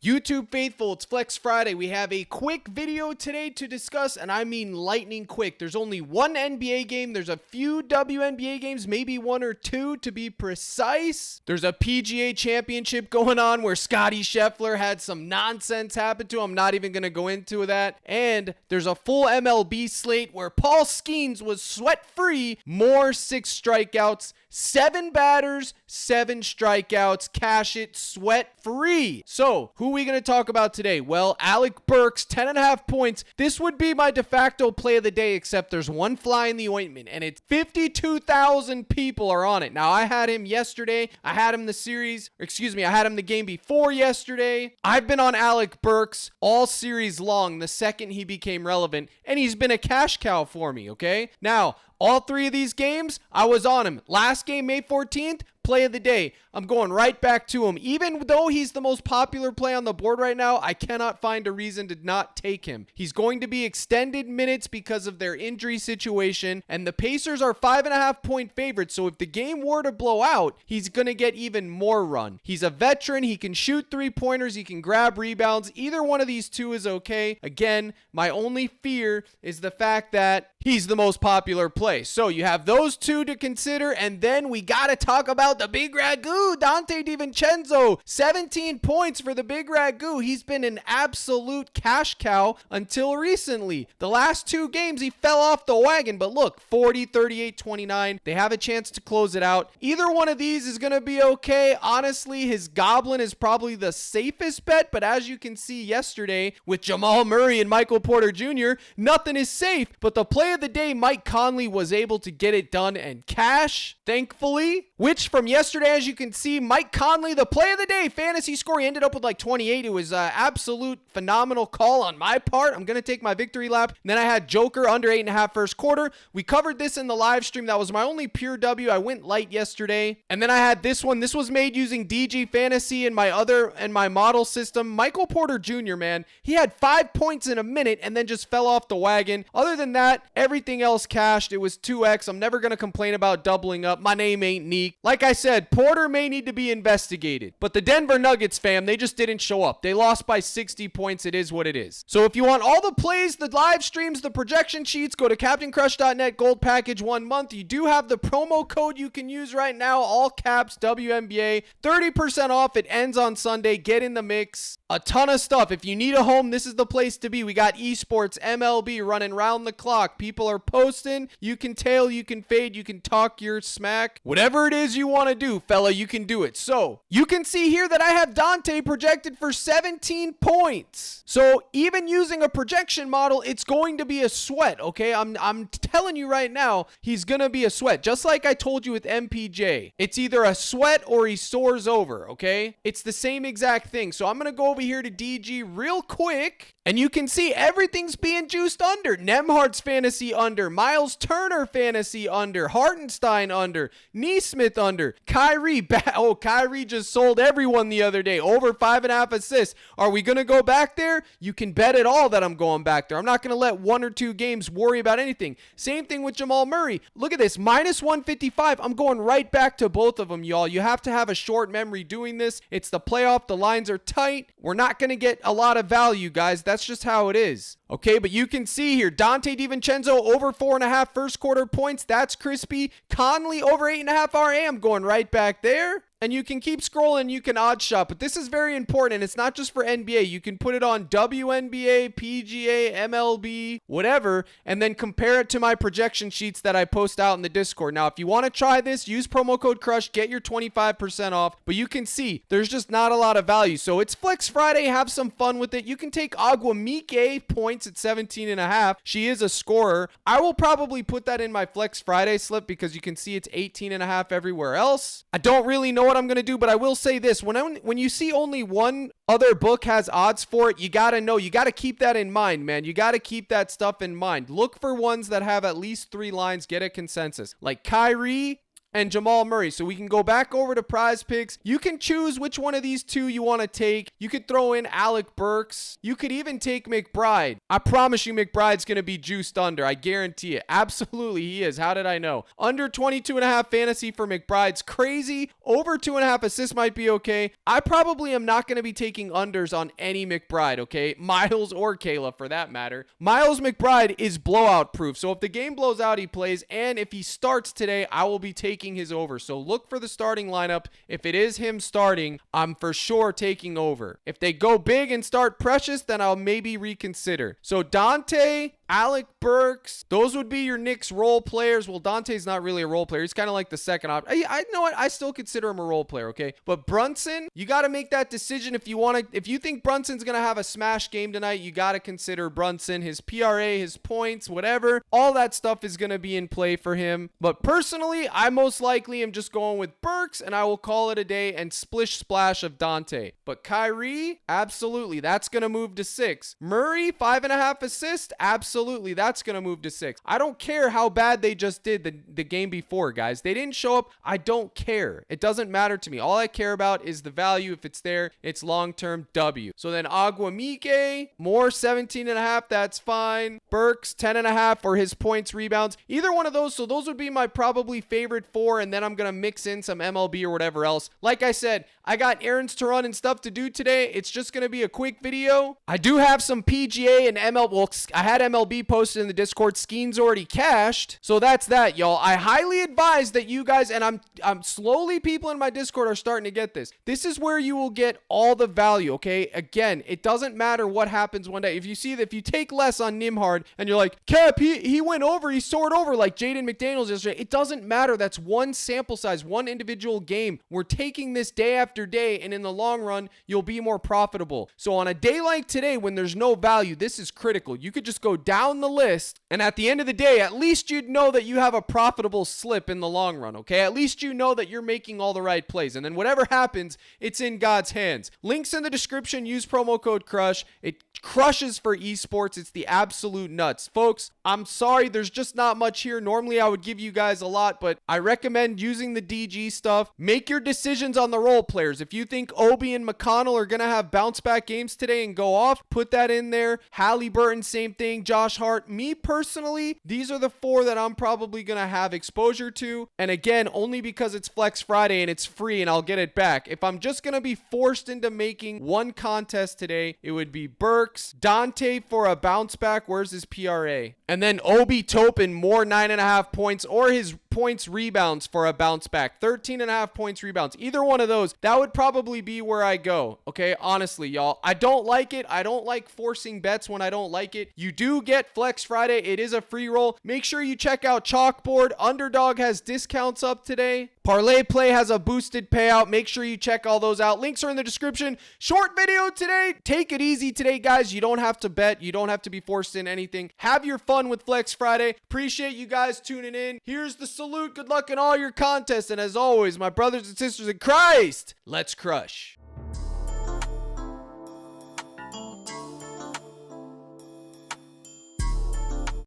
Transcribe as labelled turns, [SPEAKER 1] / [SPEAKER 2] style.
[SPEAKER 1] YouTube faithful, it's Flex Friday. We have a quick video today to discuss, and I mean lightning quick. There's only one NBA game. There's a few WNBA games, maybe one or two to be precise. There's a PGA championship going on where Scottie Scheffler had some nonsense happen to him. I'm not even going to go into that. And there's a full MLB slate where Paul Skeens was sweat-free. More 6 strikeouts, 7 batters, 7 strikeouts. Cash it sweat-free. So, who are we going to talk about today? Well, Alec Burks, 10.5 points. This would be my de facto play of the day, except there's one fly in the ointment, and it's 52,000 people are on it. Now, I had him yesterday. I had him I had him the game before yesterday. I've been on Alec Burks all series long the second he became relevant, and he's been a cash cow for me, okay? Now, all 3 of these games, I was on him. Last game, May 14th, play of the day. I'm going right back to him. Even though he's the most popular play on the board right now, I cannot find a reason to not take him. He's going to be extended minutes because of their injury situation, and the Pacers are 5.5 point favorites, so if the game were to blow out, he's going to get even more run. He's a veteran. He can shoot 3-pointers. He can grab rebounds. Either one of these two is okay. Again, my only fear is the fact that he's the most popular play. So you have those 2 to consider, and then we got to talk about the big ragu, Dante DiVincenzo. 17 points for the big ragu. He's been an absolute cash cow until recently. The last 2 games, he fell off the wagon, but look, 40, 38, 29. They have a chance to close it out. Either one of these is going to be okay. Honestly, his Goblin is probably the safest bet, but as you can see yesterday with Jamal Murray and Michael Porter Jr., nothing is safe, but the play of the day, Mike Conley was able to get it done and cash, thankfully, which from yesterday, as you can see, Mike Conley, the play of the day, fantasy score, he ended up with like 28. It was an absolute phenomenal call on my part. I'm going to take my victory lap. And then I had Joker under 8.5 first quarter. We covered this in the live stream. That was my only pure W. I went light yesterday. And then I had this one. This was made using DG Fantasy and my model system. Michael Porter Jr., man, he had 5 points in a minute and then just fell off the wagon. Other than that, everything else cashed. It was 2x. I'm never going to complain about doubling up. My name ain't Neek. Like I said, Porter may need to be investigated, but the Denver Nuggets, fam, they just didn't show up. They lost by 60 points. It is what it is. So if you want all the plays, the live streams, the projection sheets, go to CaptainCrush.net Gold Package 1 month. You do have the promo code you can use right now, all caps WNBA, 30% off. It ends on Sunday. Get in the mix. A ton of stuff. If you need a home, this is the place to be. We got esports, MLB running round the clock. People are posting. You can tail, you can fade, you can talk your smack. Whatever it is you want to do, fella, you can do it. So you can see here that I have Dante projected for 17 points. So even using a projection model, it's going to be a sweat, okay? I'm telling you right now, he's going to be a sweat. Just like I told you with MPJ. It's either a sweat or he soars over, okay? It's the same exact thing. So I'm going to go over here to DG real quick, and you can see everything's being juiced under. Nemhard's fantasy under, Miles Turner fantasy under, Hartenstein under, Neesmith under, Kyrie Kyrie just sold everyone the other day, over 5.5 assists. Are we going to go back there? You can bet it all that I'm going back there. I'm not going to let 1 or 2 games worry about anything. Same thing with Jamal Murray. Look at this, minus 155. I'm going right back to both of them, y'all. You have to have a short memory doing this. It's the playoff. The lines are tight. We're not going to get a lot of value, guys. That's just how it is. Okay, but you can see here, Dante DiVincenzo over 4.5 first quarter points. That's crispy. Conley over 8.5 RAM going right back there. And you can keep scrolling, you can odd shop, but this is very important, and it's not just for NBA. You can put it on WNBA, PGA, MLB, whatever, and then compare it to my projection sheets that I post out in the Discord. Now, if you want to try this, use promo code CRUSH, get your 25% off, but you can see there's just not a lot of value. So it's Flex Friday, have some fun with it. You can take Aguamike points at 17.5. She is a scorer. I will probably put that in my Flex Friday slip because you can see it's 18.5 everywhere else. I don't really know what I'm going to do, but I will say this. When you see only one other book has odds for it, you got to know, you got to keep that in mind, man. You got to keep that stuff in mind. Look for ones that have at least 3 lines, get a consensus. Like Kyrie, and Jamal Murray. So we can go back over to PrizePicks. You can choose which one of these two you want to take. You could throw in Alec Burks. You could even take McBride. I promise you McBride's going to be juiced under. I guarantee it. Absolutely he is. How did I know? Under 22.5 fantasy for McBride's crazy. Over 2.5 assists might be okay. I probably am not going to be taking unders on any McBride, okay? Miles or Kayla for that matter. Miles McBride is blowout proof. So if the game blows out, he plays. And if he starts today, I will be taking his over. So look for the starting lineup. If it is him starting, I'm for sure taking over. If they go big and start Precious, then I'll maybe reconsider. So Dante, Alec Burks, those would be your Knicks role players. Well, Dante's not really a role player. He's kind of like the second option. I know what, I still consider him a role player, okay? But Brunson, you got to make that decision if you want to. If you think Brunson's going to have a smash game tonight, you got to consider Brunson, his PRA, his points, whatever. All that stuff is going to be in play for him. But personally, I most likely am just going with Burks, and I will call it a day and splish splash of Dante. But Kyrie, absolutely, that's going to move to 6. Murray, 5.5 assists, absolutely, that's going to move to 6. I don't care how bad they just did the game before, guys. They didn't show up. I don't care. It doesn't matter to me. All I care about is the value. If it's there, it's long-term W. So then Aguamike, more 17.5, that's fine. Burks, 10.5 for his points, rebounds. Either one of those. So those would be my probably favorite 4, and then I'm going to mix in some MLB or whatever else. Like I said, I got errands to run and stuff to do today. It's just going to be a quick video. I do have some PGA and MLB. Well, I had MLB posted in the Discord. Skiing's already cashed. So that's that, y'all. I highly advise that you guys, and I'm slowly, people in my Discord are starting to get this. This is where you will get all the value, okay? Again, it doesn't matter what happens one day. If you take less on Nimhard and you're like, Cap, he went over, he soared over like Jaden McDaniels yesterday. It doesn't matter. That's one sample size, one individual game. We're taking this day after day, and in the long run, you'll be more profitable. So on a day like today, when there's no value, this is critical. You could just go down the list, and at the end of the day, at least you'd know that you have a profitable slip in the long run, okay? At least you know that you're making all the right plays, and then whatever happens, it's in God's hands. Links in the description. Use promo code CRUSH. It crushes for esports. It's the absolute nuts. Folks, I'm sorry, there's just not much here. Normally, I would give you guys a lot, but I recommend using the DG stuff. Make your decisions on the role players. If you think Obi and McConnell are going to have bounce back games today and go off, put that in there. Halliburton, same thing. Josh Hart. Me personally, these are the 4 that I'm probably going to have exposure to. And again, only because it's Flex Friday and it's free and I'll get it back. If I'm just going to be forced into making one contest today, it would be Burks, Dante for a bounce back. Where's his PRA? And then Obi Toppin, more 9.5 points, or his points rebounds for a bounce back. 13.5 points rebounds. Either one of those, that would probably be where I go. Okay, honestly, y'all. I don't like it. I don't like forcing bets when I don't like it. You do get Flex Friday. It is a free roll. Make sure you check out Chalkboard. Underdog has discounts up today. Parlay Play has a boosted payout. Make sure you check all those out. Links are in the description. Short video today. Take it easy today, guys. You don't have to bet. You don't have to be forced in anything. Have your fun with Flex Friday. Appreciate you guys tuning in. Here's the salute. Good luck in all your contests. And as always, my brothers and sisters in Christ, let's crush.